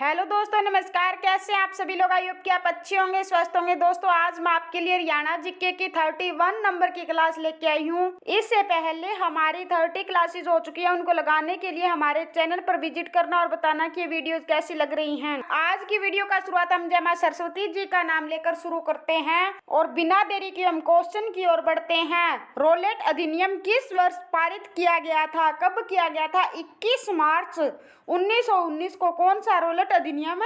Hello दोस्तों, नमस्कार। कैसे हैं आप सभी लोग? आई होप कि आप अच्छे होंगे, स्वस्थ होंगे। दोस्तों, आज मैं आपके लिए हरियाणा जीके की 31 नंबर की क्लास लेके आई हूँ। इससे पहले हमारी 30 क्लासेस हो चुकी है। उनको लगाने के लिए हमारे चैनल पर विजिट करना और बताना कि वीडियोस कैसी लग रही हैं। आज की वीडियो का शुरुआत हम जय मां सरस्वती जी का नाम लेकर शुरू करते हैं और बिना देरी के हम क्वेश्चन की ओर बढ़ते हैं। रोलेट अधिनियम किस वर्ष पारित किया गया था? कब किया गया था? 21 मार्च 1919 को कौन सा रोलेट अधिनियम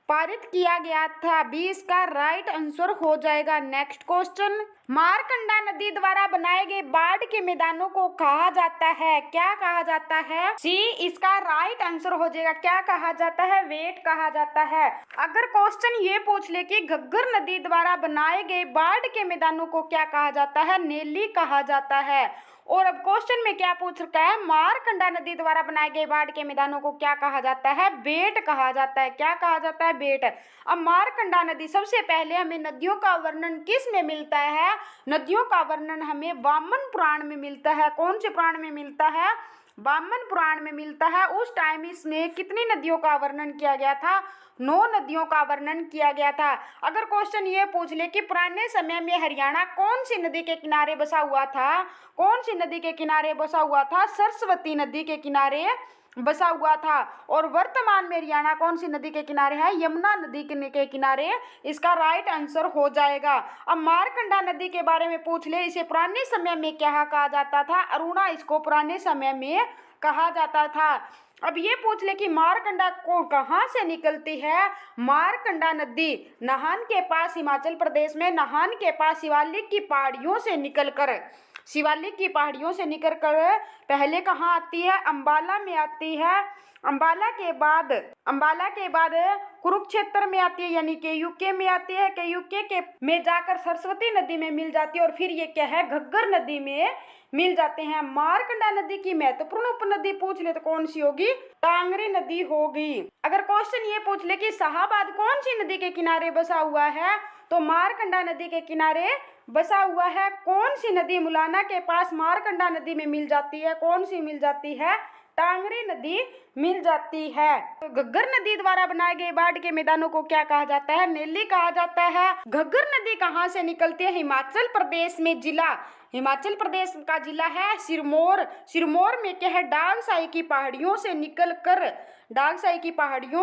पारित किया गया था? 20 का राइट आंसर हो जाएगा। नेक्स्ट क्वेश्चन, मारकंडा नदी द्वारा बनाए गए बाढ़ के मैदानों को कहा जाता है? क्या कहा जाता है? सी इसका राइट आंसर हो जाएगा। क्या कहा जाता है? वेट कहा जाता है। अगर क्वेश्चन ये पूछ ले कि घग्गर नदी द्वारा बनाए गए बाढ़ के मैदानों को क्या कहा जाता है? नेली कहा जाता है। और अब क्वेश्चन में क्या पूछ रखा है? मारकंडा नदी द्वारा बनाए गए बाढ़ के मैदानों को क्या कहा जाता है? बेट कहा जाता है। क्या कहा जाता है? बेट। अब मारकंडा नदी, सबसे पहले हमें नदियों का वर्णन किस में मिलता है? नदियों का वर्णन हमें वामन पुराण में मिलता है। कौन से पुराण में मिलता है? वामन पुराण में मिलता है। उस टाइम इसमें कितनी नदियों का वर्णन किया गया था? 9 नदियों का वर्णन किया गया था। अगर क्वेश्चन ये पूछ ले कि पुराने समय में हरियाणा कौन सी नदी के किनारे बसा हुआ था? कौन सी नदी के किनारे बसा हुआ था? सरस्वती नदी के किनारे बसा हुआ था। और वर्तमान में हरियाणा कौन सी नदी के किनारे है? यमुना नदी के किनारे। इसका राइट आंसर हो जाएगा। अब मारकंडा नदी के बारे में पूछ ले, इसे पुराने समय में क्या कहा जाता था? अरुणा इसको पुराने समय में कहा जाता था। अब ये पूछ ले कि मारकंडा को कहाँ से निकलती है? मारकंडा नदी नाहन के पास, हिमाचल प्रदेश में नाहन के पास शिवालिक की पहाड़ियों से निकलकर पहले कहाँ आती है? अंबाला में आती है। अंबाला के बाद कुरुक्षेत्र में आती है, यानी के यूके में आती है। के यूके के में जाकर सरस्वती नदी में मिल जाती है और फिर ये क्या है? घग्गर नदी में मिल जाते हैं। मारकंडा नदी की महत्वपूर्ण उपनदी पूछ ले तो कौन सी होगी? टांगरी नदी होगी। अगर क्वेश्चन ये पूछ ले कि शाहाबाद कौन सी नदी के किनारे बसा हुआ है, तो मारकंडा नदी के किनारे बसा हुआ है। कौन सी नदी मुलाना के पास मारकंडा नदी में मिल जाती है? कौन सी मिल जाती है? टांगरी नदी मिल जाती है। तो घग्गर नदी द्वारा बनाए गए बाढ़ के मैदानों को क्या कहा जाता है? नेली कहा जाता है। घग्गर नदी कहाँ से निकलती है? हिमाचल प्रदेश का जिला है सिरमौर। सिरमौर में क्या है? डागसाई की पहाड़ियों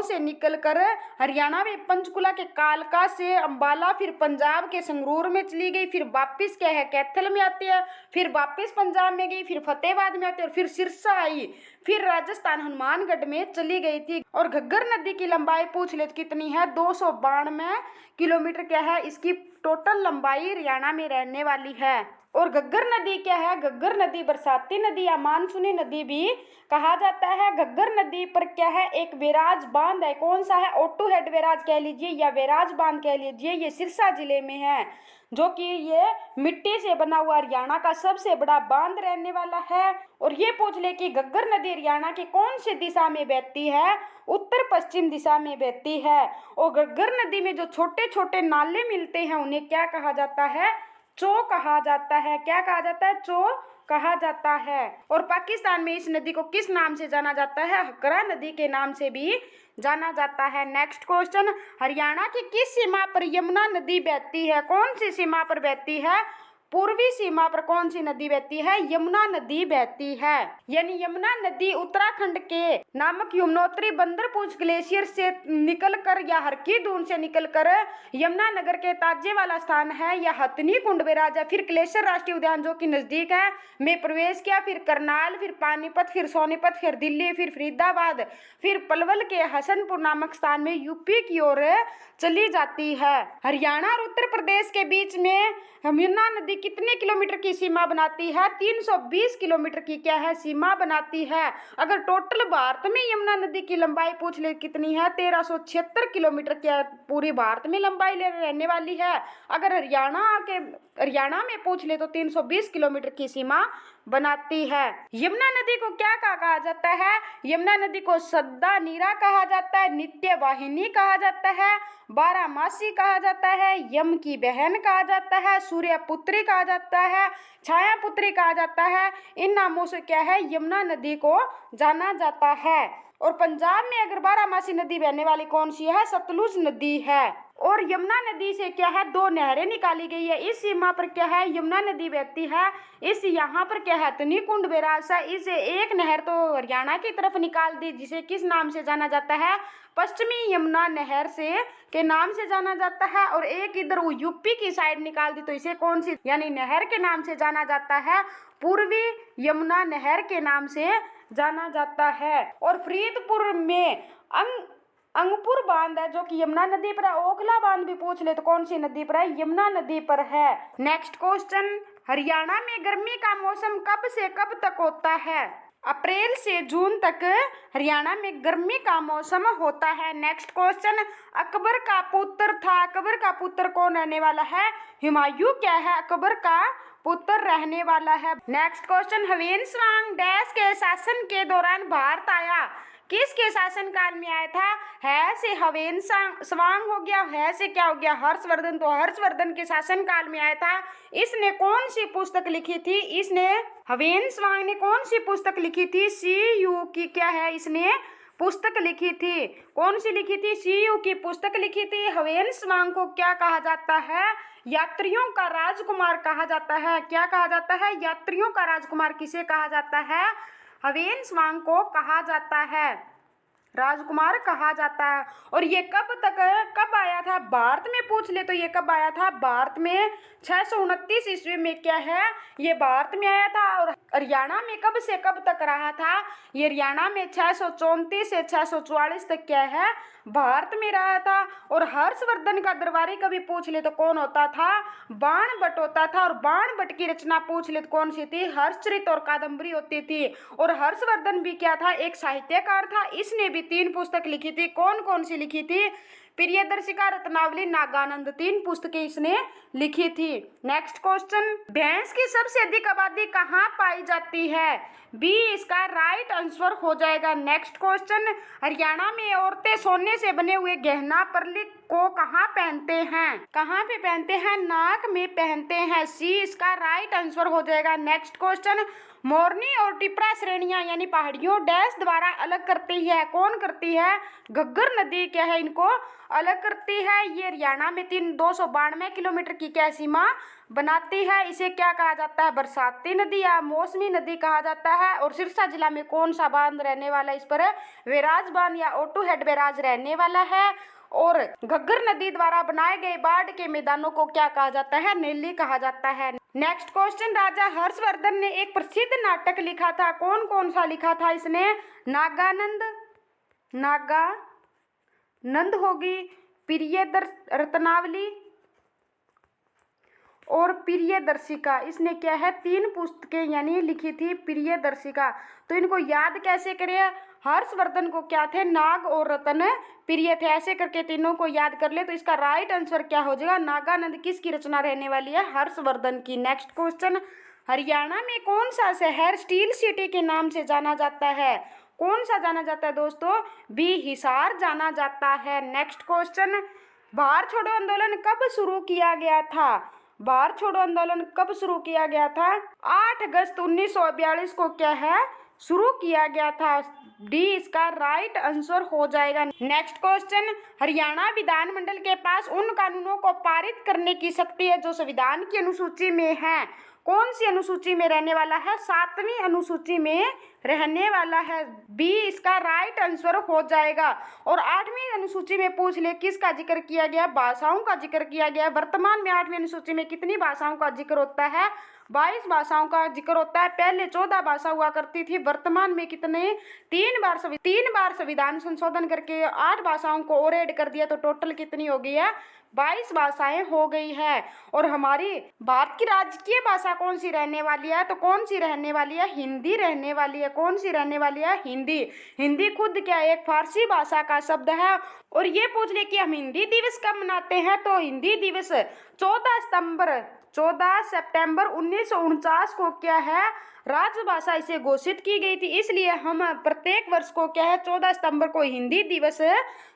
से निकलकर हरियाणा में पंचकुला के कालका से अंबाला, फिर पंजाब के संगरूर में चली गई, फिर वापिस क्या है? कैथल में आती है, फिर वापिस पंजाब में गई, फिर फतेहाबाद में आती है और फिर सिरसा आई, फिर राजस्थान हनुमानगढ़ में चली गई थी। और घग्गर नदी की लंबाई पूछ ले कितनी है? 292 किलोमीटर क्या है? इसकी टोटल लंबाई हरियाणा में रहने वाली है। और घग्गर नदी क्या है? घग्गर नदी बरसाती नदी या मानसूनी नदी भी कहा जाता है। घग्गर नदी पर क्या है? एक बैराज बांध है। कौन सा है? ओटू हेड बैराज कह लीजिए या बैराज बांध कह लीजिए। ये सिरसा जिले में है, जो कि ये मिट्टी से बना हुआ हरियाणा का सबसे बड़ा बांध रहने वाला है। और ये पूछ ले कि घग्गर नदी हरियाणा की कौन सी दिशा में बहती है? उत्तर पश्चिम दिशा में बहती है। और घग्गर नदी में जो छोटे छोटे नाले मिलते हैं उन्हें क्या कहा जाता है? चो कहा जाता है। क्या कहा जाता है? चो कहा जाता है। और पाकिस्तान में इस नदी को किस नाम से जाना जाता है? हकरा नदी के नाम से भी जाना जाता है। नेक्स्ट क्वेश्चन, हरियाणा की किस सीमा पर यमुना नदी बहती है? कौन सी सीमा पर बहती है? पूर्वी सीमा पर कौन सी नदी बहती है? यमुना नदी बहती है। यानी यमुना नदी उत्तराखंड के नामक यमुनोत्री बंदरपूछ ग्लेशियर से निकलकर या हरकी दून से निकलकर यमुनानगर के ताजे वाला स्थान है या हथनी कुंड बैराज है, फिर क्लेशियर राष्ट्रीय उद्यान जो कि नजदीक है में प्रवेश किया, फिर करनाल, फिर पानीपत, फिर सोनीपत, फिर दिल्ली, फिर फरीदाबाद, फिर पलवल के हसनपुर नामक स्थान में यूपी की ओर चली जाती है। हरियाणा और उत्तर प्रदेश के बीच में यमुना नदी कितने किलोमीटर की सीमा बनाती है? 320 किलोमीटर की क्या है? सीमा बनाती है। अगर टोटल भारत में यमुना नदी की लंबाई पूछ ले कितनी है? 1376 किलोमीटर की पूरी भारत में लंबाई रहने वाली है। अगर हरियाणा में पूछ ले तो 320 किलोमीटर की सीमा बनाती है। यमुना नदी को क्या कहा जाता है? यमुना नदी को सद्दा नीरा कहा जाता है, नित्य वाहिनी कहा जाता है, बारामासी कहा जाता है, यम की बहन कहा जाता है, सूर्य पुत्री कहा जाता है, छाया पुत्री कहा जाता है। इन नामों से क्या है? यमुना नदी को जाना जाता है। और पंजाब में अगर बारहमासी नदी बहने वाली कौन सी है? सतलुज नदी है। और यमुना नदी से क्या है? 2 नहरें निकाली गई है। इस सीमा पर क्या है? यमुना नदी बहती है। इस यहाँ पर क्या है? हथनी कुंड बैराज है। इसे एक नहर तो हरियाणा की तरफ निकाल दी, जिसे किस नाम से जाना जाता है? पश्चिमी यमुना नहर से के नाम से जाना जाता है। और एक इधर वो यूपी की साइड निकाल दी, तो इसे कौन सी यानी नहर के नाम से जाना जाता है? पूर्वी यमुना नहर के नाम से जाना जाता है। और फरीदपुर में अंगपुर बांध है जो कि यमुना नदी पर है। ओखला बांध भी पूछ ले तो कौन सी नदी पर है? यमुना नदी पर है। नेक्स्ट क्वेश्चन, हरियाणा में गर्मी का मौसम कब से कब तक होता है? अप्रैल से जून तक हरियाणा में गर्मी का मौसम होता है। नेक्स्ट क्वेश्चन, अकबर का पुत्र था। अकबर का पुत्र कौन रहने वाला है? हुमायूं क्या है? अकबर का पुत्र रहने वाला है। नेक्स्ट क्वेश्चन, हवेन स्वांग डैश के शासन के दौरान भारत आया? किसके शासन काल में आया था? है से हवेन स्वांग हो गया, है से क्या हो गया? हर्षवर्धन। तो हर्षवर्धन के शासन काल में आया था। इसने कौन सी पुस्तक लिखी थी? इसने हवेन स्वांग ने कौन सी पुस्तक लिखी थी? CU की क्या है? इसने पुस्तक लिखी थी। कौन सी लिखी थी? CU की पुस्तक लिखी थी। हवेन स्वांग को क्या कहा जाता है? यात्रियों का राजकुमार कहा जाता है। क्या कहा जाता है? यात्रियों का राजकुमार किसे कहा जाता है? हवेन स्वांग को कहा जाता है, राजकुमार कहा जाता है। और ये कब आया था? भारत में पूछ ले तो ये कब आया था? भारत में 629 ईस्वी में क्या है? ये भारत में आया था। और हरियाणा में कब से कब तक रहा था? ये हरियाणा में 634 से 644 तक क्या है? भारत में रहा था। और हर्षवर्धन का दरबारी कभी पूछ ले तो कौन होता था? बाणभट्ट होता था। और बाणभट्ट की रचना पूछ ले तो कौन सी थी? हर्षचरित और कादम्बरी होती थी। और हर्षवर्धन भी क्या था? एक साहित्यकार था। इसने भी 3 पुस्तक लिखी थी। कौन कौन सी लिखी थी? प्रियदर्शिका, रत्नावली, नागानंद, 3 पुस्तकें इसने लिखी थी। नेक्स्ट क्वेश्चन, भैंस की सबसे अधिक आबादी कहाँ पाई जाती है? बी इसका राइट आंसर हो जाएगा। नेक्स्ट क्वेश्चन, हरियाणा में औरतें सोने से बने हुए गहना परली को कहाँ पहनते हैं? कहाँ पे पहनते हैं? नाक में पहनते हैं। सी इसका राइट आंसर हो जाएगा। नेक्स्ट क्वेश्चन, मोरनी और टिपरा श्रेणियां यानी पहाड़ियों डैश द्वारा अलग करती है? कौन करती है? घग्गर नदी क्या है इनको अलग करती है। ये हरियाणा में 292 किलोमीटर की क्या सीमा बनाती है? इसे क्या कहा जाता है? बरसाती नदी या मौसमी नदी कहा जाता है। और सिरसा जिला में कौन सा बांध रहने वाला है? इस पर बैराज बांध या ऑटो हेड बैराज रहने वाला है। और घग्गर नदी द्वारा बनाए गए बाढ़ के मैदानों को क्या कहा जाता है? नेली कहा जाता है। नेक्स्ट क्वेश्चन, राजा हर्षवर्धन ने एक प्रसिद्ध नाटक लिखा था। कौन कौन सा लिखा था इसने? नागानंद होगी, रत्नावली और प्रियदर्शिका। इसने क्या है? 3 पुस्तकें यानी लिखी थी प्रियदर्शिका। तो इनको याद कैसे करें? हर्षवर्धन को क्या थे? नाग और रतन प्रिय थे। ऐसे करके तीनों को याद कर ले तो इसका राइट आंसर क्या हो जाएगा? नागानंद किसकी रचना रहने वाली है? हर्षवर्धन की। नेक्स्ट क्वेश्चन, हरियाणा में कौन सा शहर स्टील सिटी के नाम से जाना जाता है? कौन सा जाना जाता है दोस्तों? बी हिसार जाना जाता है। नेक्स्ट क्वेश्चन, भारत छोड़ो आंदोलन कब शुरू किया गया था? भारत छोड़ो आंदोलन कब शुरू किया गया था? 8 अगस्त 1942 को क्या है? शुरू किया गया था। डी इसका राइट आंसर हो जाएगा। नेक्स्ट क्वेश्चन, हरियाणा विधानमंडल के पास उन कानूनों को पारित करने की शक्ति है जो संविधान की अनुसूची में है। कौन सी अनुसूची में रहने वाला है? 7वीं अनुसूची में रहने वाला है। बी इसका राइट आंसर हो जाएगा। और 8वीं अनुसूची में पूछ ले किसका जिक्र किया गया? भाषाओं का जिक्र किया गया। वर्तमान में 8वीं अनुसूची में कितनी भाषाओं का जिक्र होता है? 22 भाषाओं का जिक्र होता है। पहले 14 भाषा हुआ करती थी। वर्तमान में कितने? 3 बार संविधान संशोधन करके 8 भाषाओं को और ऐड कर दिया, तो टोटल कितनी हो गई है? 22 भाषाएं हो गई है। और हमारी भारत की राजकीय भाषा कौन सी रहने वाली है? तो कौन सी रहने वाली है? हिंदी रहने वाली है। कौन सी रहने वाली है? हिंदी। हिंदी खुद क्या एक फारसी भाषा का शब्द है। और ये पूछ ले कि हम हिंदी दिवस कब मनाते हैं? तो हिंदी दिवस 14 सितंबर 1949 को क्या है? राजभाषा इसे घोषित की गई थी। इसलिए हम प्रत्येक वर्ष को क्या है? 14 सितंबर को हिंदी दिवस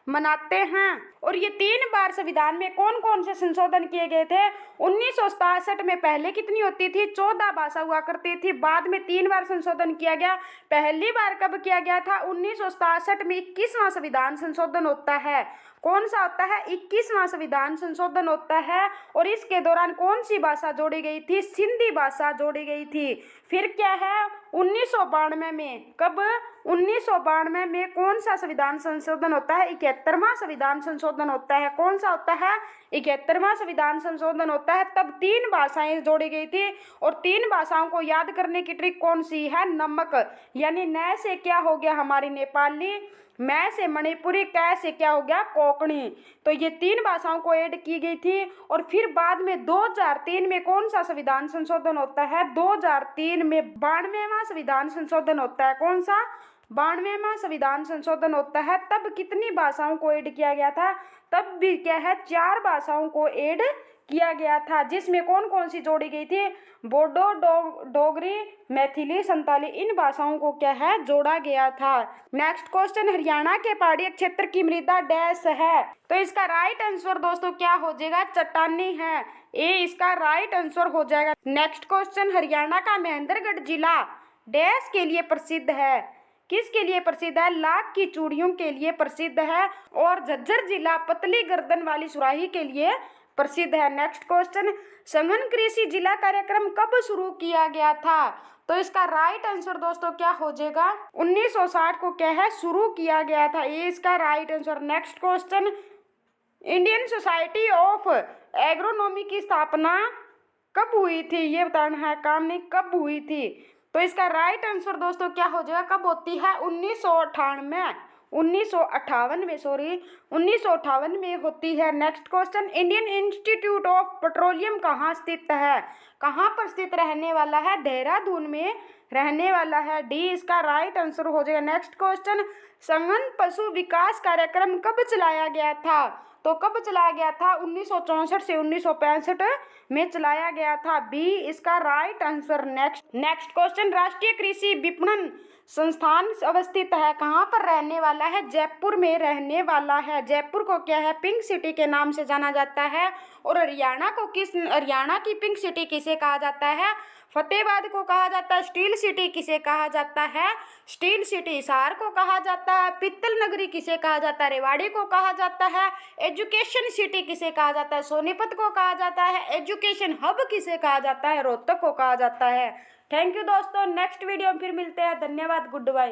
मनाते हैं। और ये 3 बार संविधान में कौन कौन से संशोधन किए गए थे? 1967 में पहले कितनी होती थी? 14 भाषा हुआ करती थी, बाद में 3 बार संशोधन किया गया। पहली बार कब किया गया था? 1967 में 21वां संविधान संशोधन होता है। कौन सा होता है? 21वां संविधान संशोधन होता है। और इसके दौरान कौन सी भाषा जोड़ी गई थी? सिंधी भाषा जोड़ी गई थी। फिर क्या है? 1992 में, कब? 1992 में कौन सा संविधान संशोधन होता है? 71वां संविधान संशोधन होता है। कौन सा होता है? 71वां संविधान संशोधन होता है। तब 3 भाषाएं जोड़ी गई थी। और 3 भाषाओं को याद करने की ट्रिक कौन सी है? नमक, यानी न से क्या हो गया? हमारी नेपाली, मैं से मणिपुरी, कै से क्या हो गया? कोंकणी। तो ये 3 भाषाओं को ऐड की गई थी। और फिर बाद में 2003 में कौन सा संविधान संशोधन होता है? 2003 में 92वां संविधान संशोधन होता है। कौन सा? 92वां संविधान संशोधन होता है। तब कितनी भाषाओं को ऐड किया गया था? तब भी क्या है? 4 भाषाओं को ऐड किया गया था, जिसमें कौन कौन सी जोड़ी गई थी? बोडो, डोगरी, मैथिली, संताली, इन भाषाओं को क्या है? जोड़ा गया था। नेक्स्ट क्वेश्चन, हरियाणा के पहाड़ी क्षेत्र की मृदा डैश है? तो इसका राइट आंसर दोस्तों क्या हो जाएगा? चट्टानी है। ए इसका राइट आंसर हो जाएगा। नेक्स्ट क्वेश्चन, हरियाणा का महेंद्रगढ़ जिला डैश के लिए प्रसिद्ध है? किसके लिए प्रसिद्ध है? लाख की चूड़ियों के लिए प्रसिद्ध है। और झज्जर जिला पतली गर्दन वाली सुराही के लिए प्रसिद्ध है। नेक्स्ट क्वेश्चन, सघन कृषि जिला कार्यक्रम कब शुरू किया गया था? तो इसका राइट आंसर दोस्तों क्या हो जाएगा? 1960 को क्या है? शुरू किया गया था। ये इसका right answer. Next question, Indian society of agronomy की स्थापना कब हुई थी? ये बताना है, काम नहीं, कब हुई थी? तो इसका राइट आंसर दोस्तों क्या हो जाएगा? कब होती है? 1958 में होती है। Next question, Indian institute of petroleum कहाँ स्थित है? कहाँ पर स्थित रहने वाला है? देहरादून में रहने वाला है। डी इसका राइट आंसर हो जाएगा। नेक्स्ट क्वेश्चन, सघन पशु विकास कार्यक्रम कब चलाया गया था? तो कब चलाया गया था? 1964 से 1965 में चलाया गया था। बी इसका राइट आंसर। नेक्स्ट क्वेश्चन, राष्ट्रीय कृषि विपणन संस्थान अवस्थित है? कहाँ पर रहने वाला है? जयपुर में रहने वाला है। जयपुर को क्या है? पिंक सिटी के नाम से जाना जाता है। और हरियाणा की पिंक सिटी किसे कहा जाता है? फतेहाबाद को कहा जाता है। स्टील सिटी किसे कहा जाता है? Steel city. हिसार को कहा जाता है। पित्तल नगरी किसे कहा जाता है? रेवाड़ी को कहा जाता है। एजुकेशन सिटी किसे कहा जाता है? सोनीपत को कहा जाता है। एजुकेशन हब किसे कहा जाता है? रोहतक को कहा जाता है। थैंक यू दोस्तों, नेक्स्ट वीडियो में फिर मिलते हैं। धन्यवाद, गुड बाय।